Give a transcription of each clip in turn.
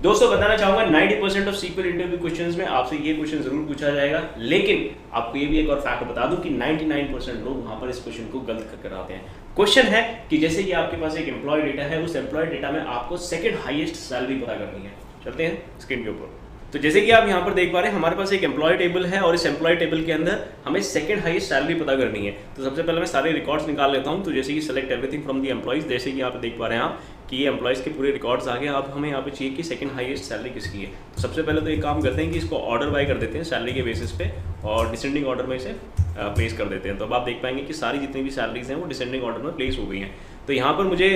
दोस्तों बताना चाहूंगा 90% ऑफ सीक्वल इंटरव्यू क्वेश्चंस में आपसे ये क्वेश्चन जरूर पूछा जाएगा, लेकिन आपको ये भी एक और फैक्ट बता दूं कि 99% लोग वहां पर इस क्वेश्चन को गलत कर आते हैं। क्वेश्चन है कि जैसे कि आपके पास एक एम्प्लॉय डेटा है, उस एम्प्लॉय डेटा में आपको सेकंड हाईएस्ट सैलरी पता करनी है। चलते हैं स्क्रीन के ऊपर। तो जैसे कि आप यहाँ पर देख पा रहे हैं, हमारे पास एक एम्प्लॉय टेबल है और इस एम्प्लॉय टेबल के अंदर हमें सेकंड हाईएस्ट सैलरी पता करनी है। तो सबसे पहले मैं सारे रिकॉर्ड्स निकाल लेता हूँ। तो जैसे कि select everything from the employees, जैसे कि यहाँ पे देख पा रहे हैं आप कि ये एम्प्लॉइज के पूरे रिकॉर्ड्स आ गए। अब हमें यहाँ पे चाहिए कि सेकंड हाईएस्ट सैलरी किसकी है। तो सबसे पहले तो एक काम करते हैं कि इसको ऑर्डर बाय कर देते हैं सैलरी के बेसिस पे और डिसेंडिंग ऑर्डर में इसे प्लेस कर देते हैं। तो अब आप देख पाएंगे कि सारी जितनी भी सैलरीज हैं वो डिसेंडिंग ऑर्डर में प्लेस हो गई हैं। तो यहाँ पर मुझे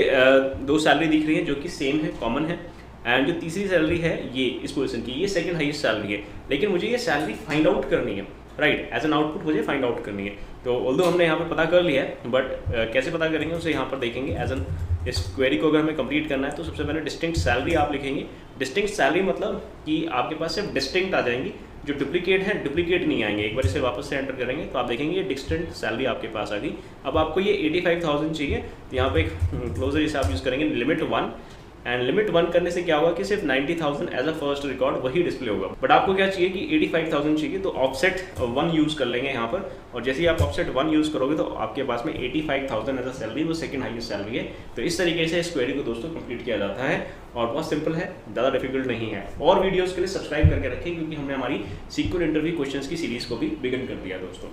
दो सैलरी दिख रही है जो कि सेम है, कॉमन है। एंड जो तीसरी सैलरी है ये इस पोजीशन की, ये सेकंड हाईएस्ट सैलरी है, लेकिन मुझे ये सैलरी फाइंड आउट करनी है, राइट, एज एन आउटपुट मुझे फाइंड आउट करनी है। तो ऑल्दो हमने यहाँ पर पता कर लिया है, बट कैसे पता करेंगे उसे यहाँ पर देखेंगे। एज एन इस क्वेरी को अगर हमें कंप्लीट करना है तो सबसे पहले डिस्टिंक्ट सैलरी आप लिखेंगे। डिस्टिंक्ट सैलरी मतलब कि आपके पास सिर्फ डिस्टिंक्ट आ जाएंगी, जो डुप्लीकेट है डुप्लीकेट नहीं आएंगे। एक बार इसे वापस से एंटर करेंगे तो आप देखेंगे ये डिस्टिंक्ट सैलरी आपके पास आ गई। अब आपको ये 85,000 चाहिए, तो यहाँ पे एक क्लोजर इसे आप यूज़ करेंगे लिमिट 1, एंड लिमिट 1 करने से क्या होगा कि सिर्फ 90,000 एज अ फर्स्ट रिकॉर्ड वही डिस्प्ले होगा। बट आपको क्या चाहिए कि 85,000 चाहिए, तो ऑफसेट 1 यूज़ कर लेंगे यहाँ पर। और जैसे ही आप ऑफसेट 1 यूज़ करोगे तो आपके पास में 85,000 एज अ सैलरी, वो सेकंड हाईएस्ट सैलरी है। तो इस तरीके से इस क्वेरी को दोस्तों कंप्लीट किया जाता है और बहुत सिंपल है, ज़्यादा डिफिकल्ट नहीं है। और वीडियोज़ के लिए सब्सक्राइब करके रखें, क्योंकि हमने हमारी सीक्वल इंटरव्यू क्वेश्चंस की सीरीज़ को भी बिगिन कर दिया दोस्तों।